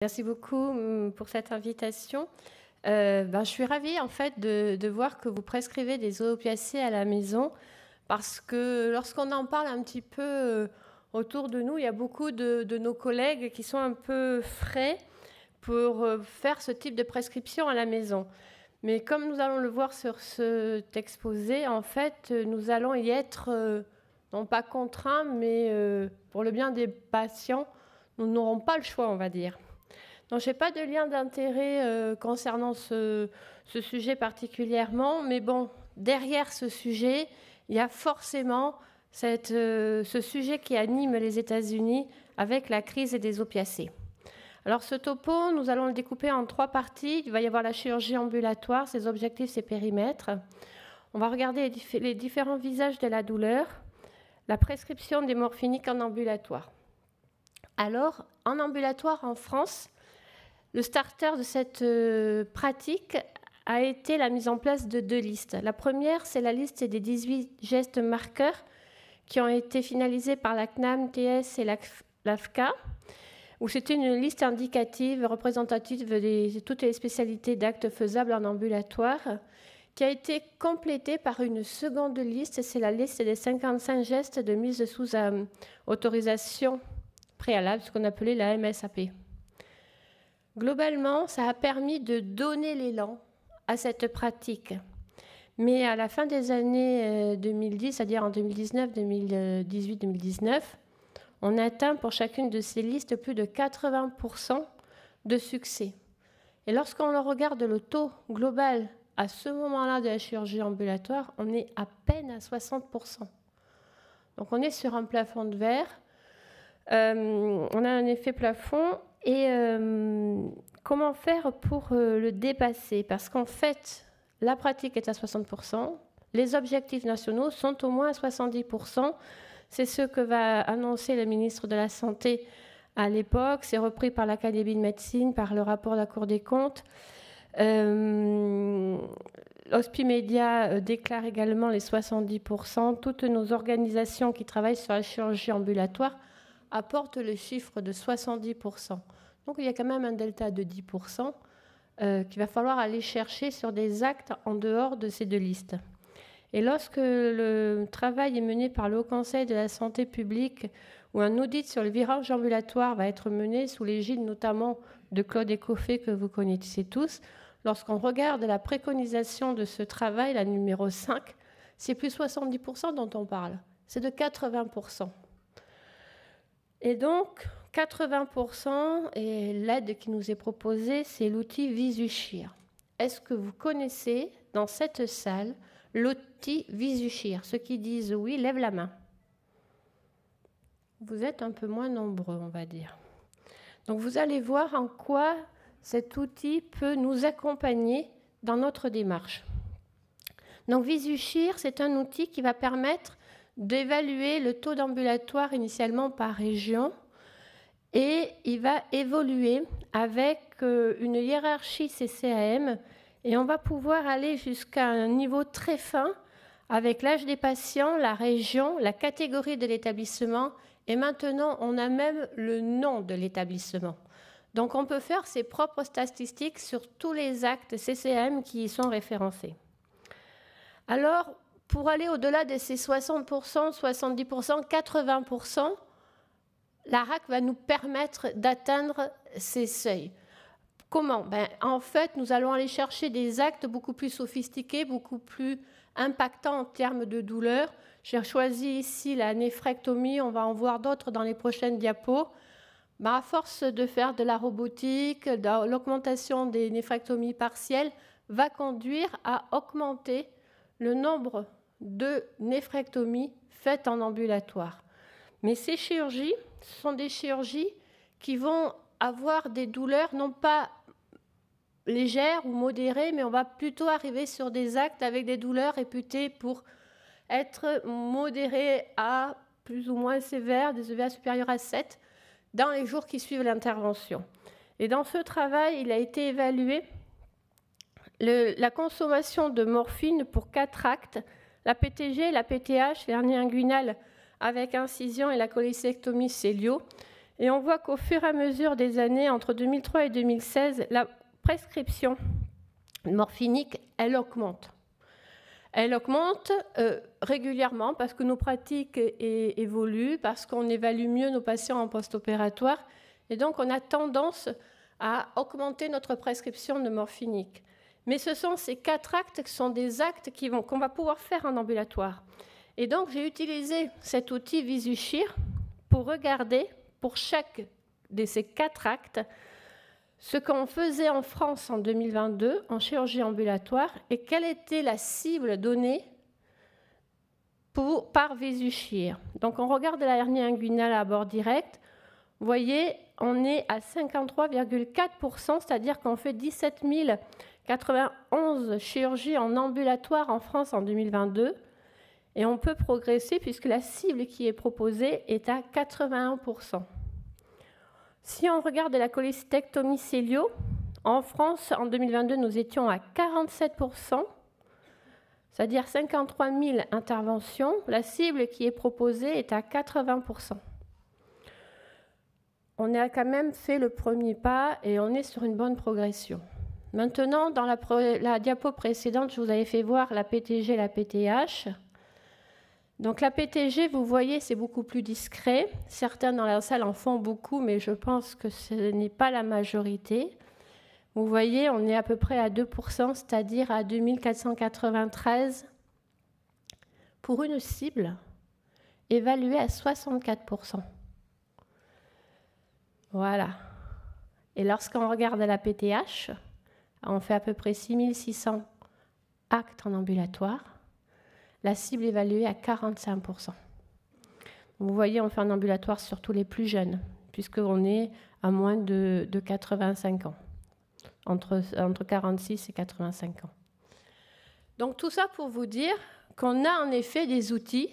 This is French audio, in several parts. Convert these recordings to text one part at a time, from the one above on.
Merci beaucoup pour cette invitation. Je suis ravie en fait de voir que vous prescrivez des opiacés à la maison parce que lorsqu'on en parle un petit peu autour de nous, il y a beaucoup de nos collègues qui sont un peu frais pour faire ce type de prescription à la maison. Mais comme nous allons le voir sur cet exposé, en fait, nous allons y être non pas contraints, mais pour le bien des patients, nous n'aurons pas le choix, on va dire. Donc, je n'ai pas de lien d'intérêt concernant ce sujet particulièrement, mais bon, derrière ce sujet, il y a forcément ce sujet qui anime les États-Unis avec la crise des opiacés. Alors, ce topo, nous allons le découper en 3 parties. Il va y avoir la chirurgie ambulatoire, ses objectifs, ses périmètres. On va regarder les différents visages de la douleur, la prescription des morphiniques en ambulatoire. Alors, en ambulatoire en France, le starter de cette pratique a été la mise en place de 2 listes. La première, c'est la liste des 18 gestes marqueurs qui ont été finalisés par la CNAM, TS et l'AFCA, où c'était une liste indicative représentative de toutes les spécialités d'actes faisables en ambulatoire, qui a été complétée par une seconde liste, c'est la liste des 55 gestes de mise sous autorisation préalable, ce qu'on appelait la MSAP. Globalement, ça a permis de donner l'élan à cette pratique. Mais à la fin des années 2010, c'est-à-dire en 2019, 2018, 2019, on atteint pour chacune de ces listes plus de 80% de succès. Et lorsqu'on regarde le taux global à ce moment-là de la chirurgie ambulatoire, on est à peine à 60%. Donc on est sur un plafond de verre. On a un effet plafond. Et comment faire pour le dépasser? Parce qu'en fait, la pratique est à 60%, les objectifs nationaux sont au moins à 70%. C'est ce que va annoncer le ministre de la Santé à l'époque. C'est repris par l'Académie de médecine, par le rapport de la Cour des comptes. Hospimedia déclare également les 70%. Toutes nos organisations qui travaillent sur la chirurgie ambulatoire apporte le chiffre de 70%. Donc il y a quand même un delta de 10% qu'il va falloir aller chercher sur des actes en dehors de ces 2 listes. Et lorsque le travail est mené par le Haut Conseil de la santé publique, où un audit sur le virage ambulatoire va être mené sous l'égide notamment de Claude Escoffet, que vous connaissez tous, lorsqu'on regarde la préconisation de ce travail, la numéro 5, c'est plus 70% dont on parle. C'est de 80%. Et donc, 80%, et l'aide qui nous est proposée, c'est l'outil Visuchir. Est-ce que vous connaissez dans cette salle l'outil Visuchir? Ceux qui disent oui, lèvent la main. Vous êtes un peu moins nombreux, on va dire. Donc, vous allez voir en quoi cet outil peut nous accompagner dans notre démarche. Donc, Visuchir, c'est un outil qui va permettre d'évaluer le taux d'ambulatoire initialement par région et il va évoluer avec une hiérarchie CCAM et on va pouvoir aller jusqu'à un niveau très fin avec l'âge des patients, la région, la catégorie de l'établissement et maintenant on a même le nom de l'établissement. Donc on peut faire ses propres statistiques sur tous les actes CCAM qui y sont référencés. Alors, pour aller au-delà de ces 60%, 70%, 80%, la RAC va nous permettre d'atteindre ces seuils. Comment? En fait, nous allons aller chercher des actes beaucoup plus sophistiqués, beaucoup plus impactants en termes de douleur. J'ai choisi ici la néphrectomie, on va en voir d'autres dans les prochaines diapos. À force de faire de la robotique, l'augmentation des néphrectomies partielles va conduire à augmenter le nombre de néphrectomies faites en ambulatoire. Mais ces chirurgies, ce sont des chirurgies qui vont avoir des douleurs non pas légères ou modérées, mais on va plutôt arriver sur des actes avec des douleurs réputées pour être modérées à plus ou moins sévères, des EVA supérieurs à 7, dans les jours qui suivent l'intervention. Et dans ce travail, il a été évalué la consommation de morphine pour 4 actes, la PTG, la PTH, l'hernie inguinale avec incision et la cholécystectomie célio. Et on voit qu'au fur et à mesure des années, entre 2003 et 2016, la prescription morphinique, elle augmente. Elle augmente régulièrement parce que nos pratiques évoluent, parce qu'on évalue mieux nos patients en post-opératoire. Et donc, on a tendance à augmenter notre prescription de morphinique. Mais ce sont ces 4 actes qui sont des actes qu'on va pouvoir faire en ambulatoire. Et donc, j'ai utilisé cet outil VisuShear pour regarder, pour chaque de ces 4 actes, ce qu'on faisait en France en 2022 en chirurgie ambulatoire et quelle était la cible donnée par VisuShear. Donc, on regarde la hernie inguinale à bord direct. Vous voyez, on est à 53,4%, c'est-à-dire qu'on fait 17 091 chirurgies en ambulatoire en France en 2022. Et on peut progresser puisque la cible qui est proposée est à 81%. Si on regarde la cholécystectomie célio, en France, en 2022, nous étions à 47%, c'est-à-dire 53 000 interventions. La cible qui est proposée est à 80%. On a quand même fait le premier pas et on est sur une bonne progression. Maintenant, dans la diapo précédente, je vous avais fait voir la PTG et la PTH. Donc la PTG, vous voyez, c'est beaucoup plus discret. Certains dans la salle en font beaucoup, mais je pense que ce n'est pas la majorité. Vous voyez, on est à peu près à 2%, c'est-à-dire à 2493 pour une cible évaluée à 64%. Voilà. Et lorsqu'on regarde la PTH, on fait à peu près 6600 actes en ambulatoire. La cible évaluée à 45%. Vous voyez, on fait un ambulatoire surtout les plus jeunes, puisqu'on est à moins de 85 ans, entre 46 et 85 ans. Donc tout ça pour vous dire qu'on a en effet des outils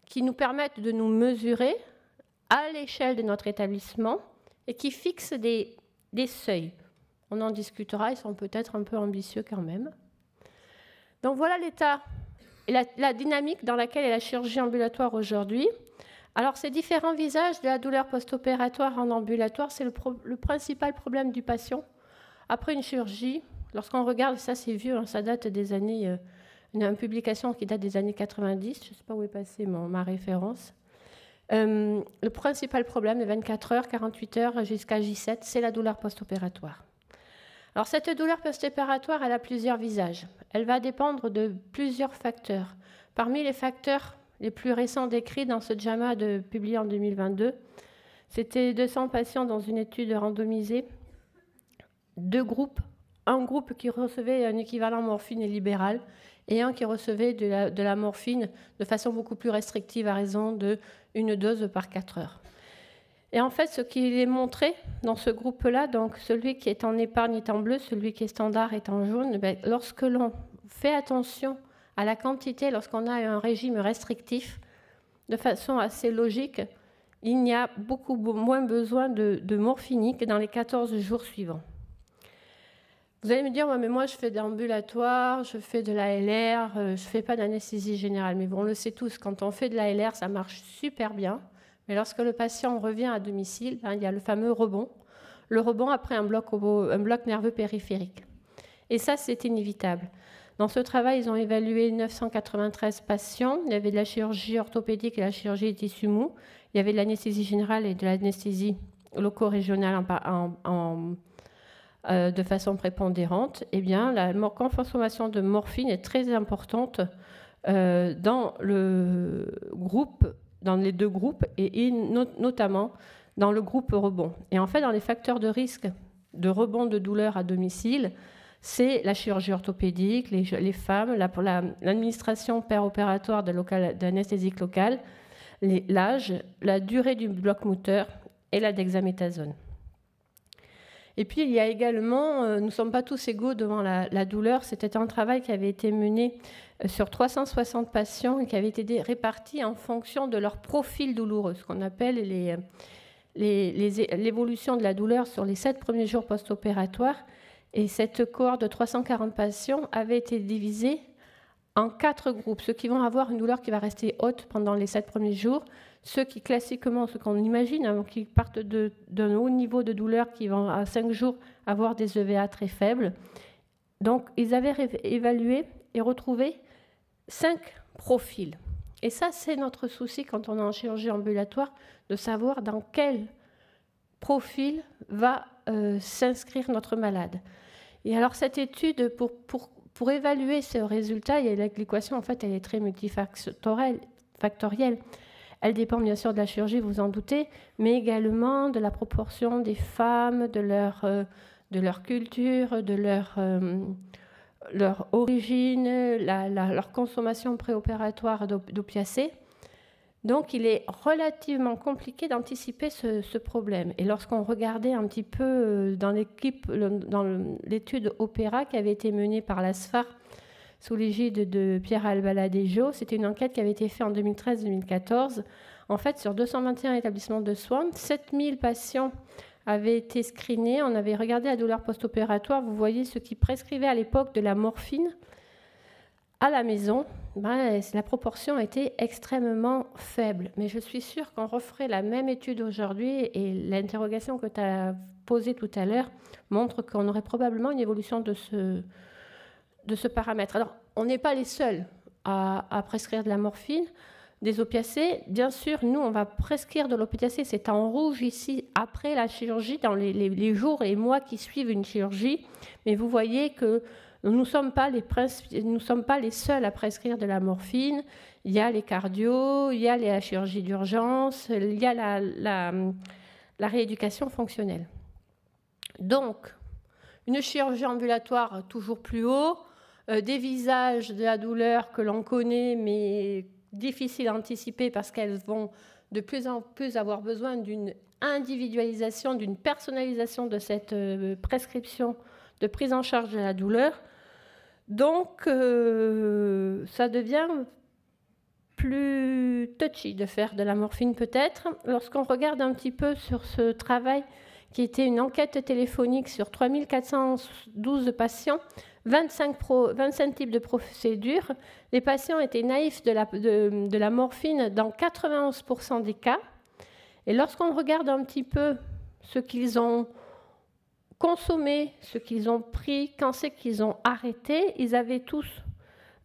qui nous permettent de nous mesurer à l'échelle de notre établissement et qui fixent des seuils. On en discutera, ils sont peut-être un peu ambitieux quand même. Donc voilà l'état et la dynamique dans laquelle est la chirurgie ambulatoire aujourd'hui. Alors, ces différents visages de la douleur post-opératoire en ambulatoire, c'est le principal problème du patient. Après une chirurgie, lorsqu'on regarde, ça c'est vieux, hein, ça date des années, une publication qui date des années 90, je ne sais pas où est passée ma référence. Le principal problème, les 24 heures, 48 heures jusqu'à J7, c'est la douleur post-opératoire. Alors, cette douleur post-opératoire, elle a plusieurs visages. Elle va dépendre de plusieurs facteurs. Parmi les facteurs les plus récents décrits dans ce JAMA publié en 2022, c'était 200 patients dans une étude randomisée, 2 groupes. Un groupe qui recevait un équivalent morphine et libéral et un qui recevait de la morphine de façon beaucoup plus restrictive à raison d'une dose par 4 heures. Et en fait, ce qui est montré dans ce groupe-là, donc celui qui est en épargne est en bleu, celui qui est standard est en jaune, lorsque l'on fait attention à la quantité, lorsqu'on a un régime restrictif, de façon assez logique, il y a beaucoup moins besoin de morphinique dans les 14 jours suivants. Vous allez me dire, mais moi je fais de l'ambulatoire, je fais de l'ALR, je ne fais pas d'anesthésie générale. Mais bon, on le sait tous, quand on fait de l'ALR, ça marche super bien. Mais lorsque le patient revient à domicile, il y a le fameux rebond. Le rebond après un bloc nerveux périphérique. Et ça, c'est inévitable. Dans ce travail, ils ont évalué 993 patients. Il y avait de la chirurgie orthopédique et de la chirurgie des tissus mous. Il y avait de l'anesthésie générale et de l'anesthésie loco-régionale de façon prépondérante. Eh bien, la consommation de morphine est très importante dans les 2 groupes et notamment dans le groupe rebond. Et en fait, dans les facteurs de risque de rebond de douleur à domicile, c'est la chirurgie orthopédique, les femmes, l'administration péropératoire d'anesthésique locale, l'âge, la durée du bloc moteur et la dexaméthasone. Et puis, il y a également, nous ne sommes pas tous égaux devant la douleur. C'était un travail qui avait été mené sur 360 patients et qui avait été réparti en fonction de leur profil douloureux, ce qu'on appelle l'évolution de la douleur sur les 7 premiers jours post-opératoires. Et cette cohorte de 340 patients avait été divisée en 4 groupes. Ceux qui vont avoir une douleur qui va rester haute pendant les 7 premiers jours, ceux qui classiquement, ce qu'on imagine, hein, qui partent d'un haut niveau de douleur, qui vont à 5 jours avoir des EVA très faibles. Donc, ils avaient évalué et retrouvé 5 profils. Et ça, c'est notre souci quand on est en chirurgie ambulatoire, de savoir dans quel profil va s'inscrire notre malade. Et alors, cette étude, pour évaluer ce résultat, l'équation, en fait, elle est très multifactorielle. Elle dépend bien sûr de la chirurgie, vous en doutez, mais également de la proportion des femmes, de leur culture, de leur origine, leur consommation préopératoire d'opiacés. Donc, il est relativement compliqué d'anticiper ce problème. Et lorsqu'on regardait un petit peu dans l'étude Opéra qui avait été menée par l'ASFAR sous l'égide de Pierre Albaladejo, c'était une enquête qui avait été faite en 2013-2014. En fait, sur 221 établissements de soins, 7000 patients avaient été screenés. On avait regardé la douleur post-opératoire. Vous voyez ceux qui prescrivaient à l'époque de la morphine à la maison, la proportion était extrêmement faible. Mais je suis sûre qu'on referait la même étude aujourd'hui et l'interrogation que tu as posée tout à l'heure montre qu'on aurait probablement une évolution de ce paramètre. Alors, on n'est pas les seuls à prescrire de la morphine, des opiacés. Bien sûr, nous, on va prescrire de l'opiacé, c'est en rouge ici, après la chirurgie, dans les jours et mois qui suivent une chirurgie. Mais vous voyez que nous ne sommes pas les seuls à prescrire de la morphine. Il y a les cardios, il y a la chirurgie d'urgence, il y a la rééducation fonctionnelle. Donc, une chirurgie ambulatoire toujours plus haut, des visages de la douleur que l'on connaît, mais difficiles à anticiper parce qu'elles vont de plus en plus avoir besoin d'une individualisation, d'une personnalisation de cette prescription de prise en charge de la douleur. Donc, ça devient plus touchy de faire de la morphine peut-être. Lorsqu'on regarde un petit peu sur ce travail qui était une enquête téléphonique sur 3412 patients, 25 types de procédures, les patients étaient naïfs de la morphine dans 91% des cas. Et lorsqu'on regarde un petit peu ce qu'ils ont consommé, ce qu'ils ont pris, quand c'est qu'ils ont arrêté, ils avaient tous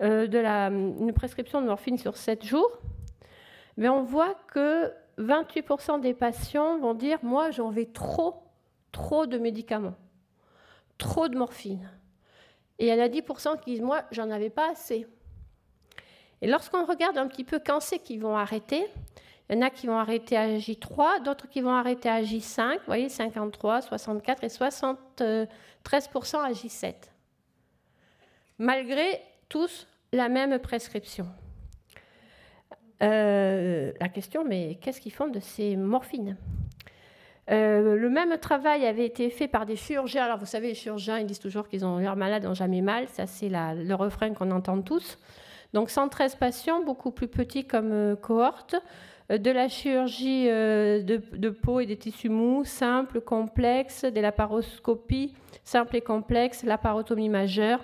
une prescription de morphine sur 7 jours. Mais on voit que 28% des patients vont dire « moi, j'en veux trop de médicaments, trop de morphine ». Et il y en a 10% qui disent « moi, j'en avais pas assez ». Et lorsqu'on regarde un petit peu quand c'est qu'ils vont arrêter, il y en a qui vont arrêter à J3, d'autres qui vont arrêter à J5, vous voyez, 53, 64 et 73% à J7. Malgré tous la même prescription. La question, mais qu'est-ce qu'ils font de ces morphines ? Le même travail avait été fait par des chirurgiens. Alors, vous savez, les chirurgiens, ils disent toujours qu'ils ont leurs malades n'ont jamais mal. Ça, c'est le refrain qu'on entend tous. Donc, 113 patients, beaucoup plus petits comme cohorte, de la chirurgie de peau et des tissus mous, simple, complexe, des laparoscopies, simple et complexe, laparotomie majeure,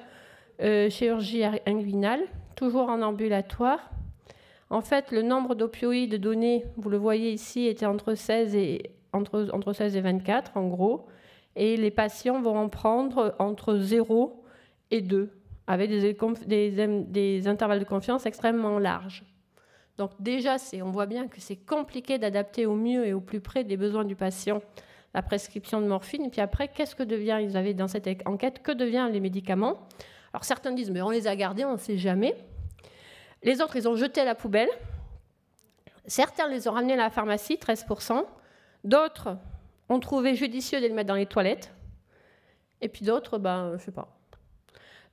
chirurgie inguinale, toujours en ambulatoire. En fait, le nombre d'opioïdes donnés, vous le voyez ici, était entre 16 et 24, en gros. Et les patients vont en prendre entre 0 et 2, avec des intervalles de confiance extrêmement larges. Donc déjà, on voit bien que c'est compliqué d'adapter au mieux et au plus près des besoins du patient la prescription de morphine. Et puis après, qu'est-ce que devient, ils avaient dans cette enquête, que deviennent les médicaments ? Alors certains disent, mais on les a gardés, on ne sait jamais. Les autres, ils ont jeté à la poubelle. Certains les ont ramenés à la pharmacie, 13%. D'autres ont trouvé judicieux de les mettre dans les toilettes. Et puis d'autres, je ne sais pas.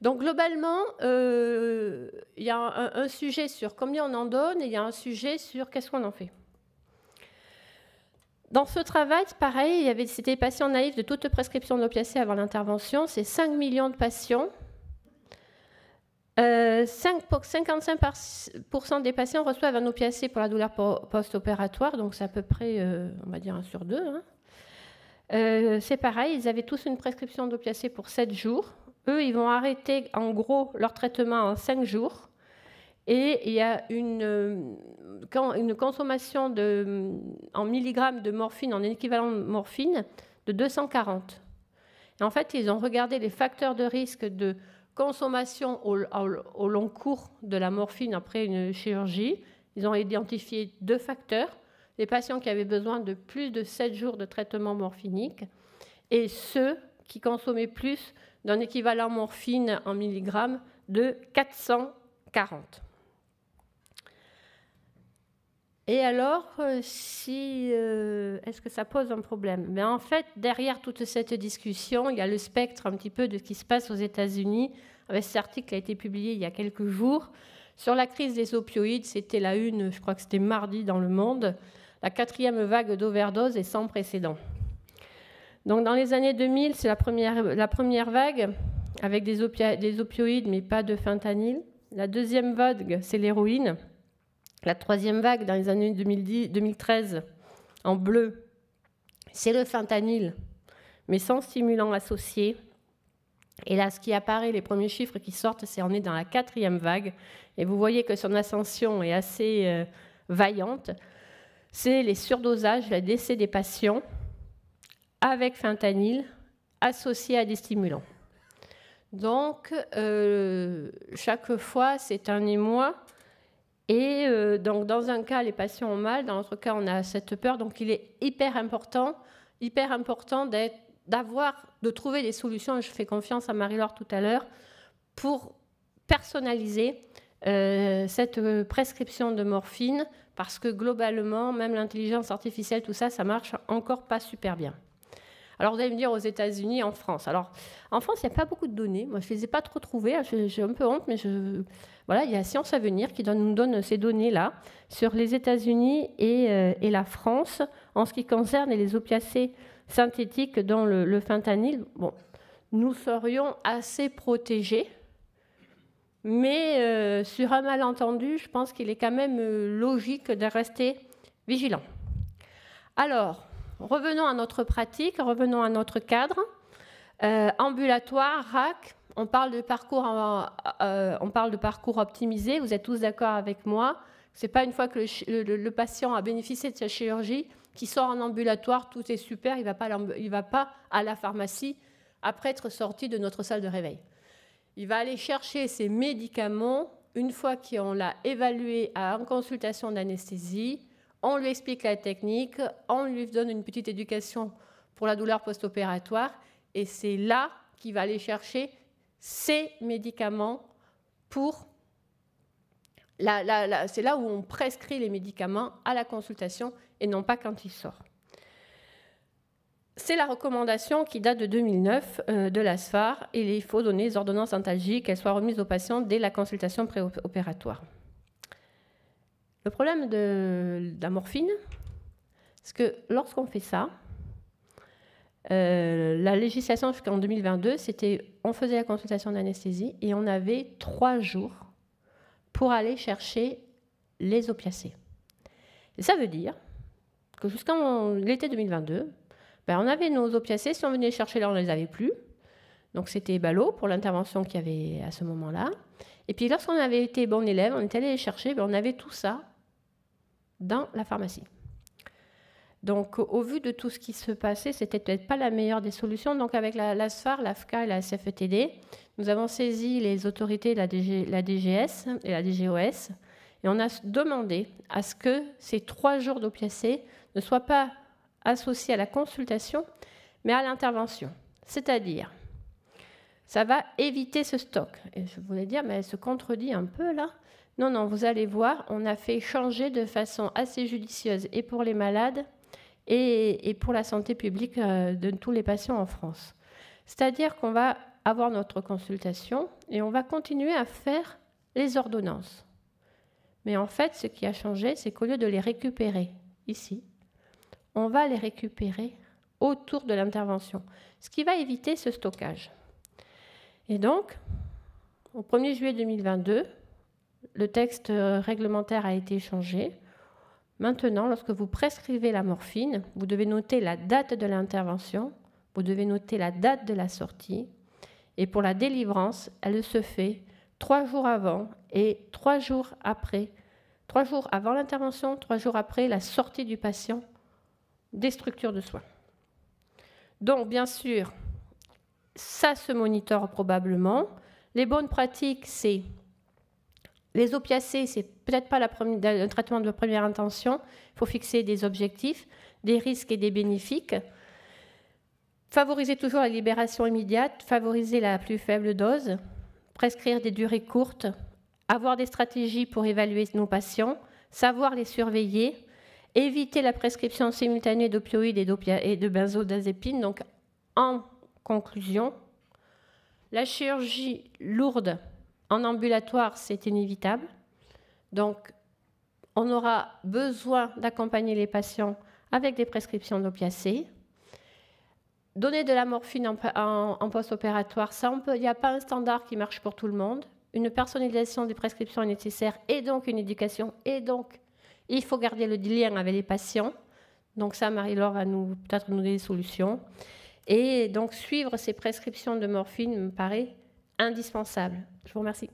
Donc globalement, il y a un sujet sur combien on en donne et il y a un sujet sur qu'est-ce qu'on en fait. Dans ce travail, pareil, c'était des patients naïfs de toute prescription d'opiacés avant l'intervention. C'est 5 millions de patients. 55% des patients reçoivent un opiacé pour la douleur post-opératoire, donc c'est à peu près, on va dire, 1 sur 2. C'est pareil, ils avaient tous une prescription d'opiacé pour 7 jours. Eux, ils vont arrêter en gros leur traitement en 5 jours. et il y a une consommation en milligrammes de morphine, en équivalent de morphine, de 240. Et en fait, ils ont regardé les facteurs de risque de consommation au long cours de la morphine après une chirurgie. Ils ont identifié 2 facteurs, les patients qui avaient besoin de plus de 7 jours de traitement morphinique et ceux qui consommaient plus d'un équivalent morphine en milligrammes de 440. Et alors, est-ce que ça pose un problème? Mais en fait, derrière toute cette discussion, il y a le spectre un petit peu de ce qui se passe aux États-Unis, avec cet article qui a été publié il y a quelques jours sur la crise des opioïdes. C'était la une, je crois que c'était mardi dans Le Monde. La 4e vague d'overdose est sans précédent. Donc, dans les années 2000, c'est la première vague avec des opioïdes, mais pas de fentanyl. La 2e vague, c'est l'héroïne. La 3e vague, dans les années 2013, en bleu, c'est le fentanyl, mais sans stimulant associé. Et là, ce qui apparaît, les premiers chiffres qui sortent, c'est qu'on est dans la 4e vague. Et vous voyez que son ascension est assez vaillante. C'est les surdosages, le décès des patients avec fentanyl associés à des stimulants. Donc, chaque fois, c'est un émoi. Et donc, dans un cas, les patients ont mal. Dans l'autre cas, on a cette peur. Donc, il est hyper important de trouver des solutions. Je fais confiance à Marie-Laure tout à l'heure pour personnaliser cette prescription de morphine parce que globalement, même l'intelligence artificielle, tout ça, ça marche encore pas super bien. Alors, vous allez me dire aux États-Unis, en France. Alors, en France, il n'y a pas beaucoup de données. Moi, je ne les ai pas trop trouvées. J'ai un peu honte, mais voilà, il y a Science Avenir qui nous donne ces données-là sur les États-Unis et la France en ce qui concerne les opiacés synthétiques, dont le fentanyl. Bon, nous serions assez protégés, mais sur un malentendu, je pense qu'il est quand même logique de rester vigilant. Alors, revenons à notre pratique, revenons à notre cadre. Ambulatoire, RAC, on parle de parcours optimisé. Vous êtes tous d'accord avec moi. Ce n'est pas une fois que le patient a bénéficié de sa chirurgie qu'il sort en ambulatoire, tout est super, il ne va pas à la pharmacie après être sorti de notre salle de réveil. Il va aller chercher ses médicaments une fois qu'on l'a évalué en consultation d'anesthésie. On lui explique la technique, on lui donne une petite éducation pour la douleur post-opératoire et c'est là qu'il va aller chercher ses médicaments c'est là où on prescrit les médicaments à la consultation et non pas quand il sort. C'est la recommandation qui date de 2009 de l'ASFAR et il faut donner les ordonnances antalgiques, qu'elles soient remises aux patients dès la consultation préopératoire. Le problème de la morphine, c'est que lorsqu'on fait ça, la législation jusqu'en 2022, on faisait la consultation d'anesthésie et on avait 3 jours pour aller chercher les opiacés. Et ça veut dire que jusqu'en l'été 2022, on avait nos opiacés, si on venait les chercher là, on ne les avait plus. Donc c'était ballot pour l'intervention qu'il y avait à ce moment-là. Et puis lorsqu'on avait été bon élève, on était allé les chercher, on avait tout ça dans la pharmacie. Donc, au vu de tout ce qui se passait, c'était peut-être pas la meilleure des solutions. Donc, avec l'ASFAR, l'AFCA et la CFETD, nous avons saisi les autorités, la DGS et la DGOS, et on a demandé à ce que ces 3 jours d'opiacés ne soient pas associés à la consultation, mais à l'intervention. C'est-à-dire, ça va éviter ce stock. Et je voulais dire, mais elle se contredit un peu là. Non, vous allez voir, on a fait changer de façon assez judicieuse et pour les malades et pour la santé publique de tous les patients en France. C'est-à-dire qu'on va avoir notre consultation et on va continuer à faire les ordonnances. Mais en fait, ce qui a changé, c'est qu'au lieu de les récupérer ici, on va les récupérer autour de l'intervention, ce qui va éviter ce stockage. Et donc, au 1er juillet 2022, le texte réglementaire a été changé. Maintenant, lorsque vous prescrivez la morphine, vous devez noter la date de l'intervention, vous devez noter la date de la sortie, et pour la délivrance, elle se fait 3 jours avant et 3 jours après. 3 jours avant l'intervention, 3 jours après la sortie du patient des structures de soins. Donc, bien sûr, ça se monitore probablement. Les bonnes pratiques, c'est les opiacés, c'est peut-être pas le traitement de première intention. Il faut fixer des objectifs, des risques et des bénéfices. Favoriser toujours la libération immédiate, favoriser la plus faible dose, prescrire des durées courtes, avoir des stratégies pour évaluer nos patients, savoir les surveiller, éviter la prescription simultanée d'opioïdes et de benzodiazépines. Donc, en conclusion, la chirurgie lourde en ambulatoire, c'est inévitable. Donc, on aura besoin d'accompagner les patients avec des prescriptions d'opiacés. Donner de la morphine en post-opératoire, il n'y a pas un standard qui marche pour tout le monde. Une personnalisation des prescriptions est nécessaire et donc une éducation. Et donc, il faut garder le lien avec les patients. Donc ça, Marie-Laure va peut-être nous donner des solutions. Et donc, suivre ces prescriptions de morphine me paraît indispensable. Je vous remercie.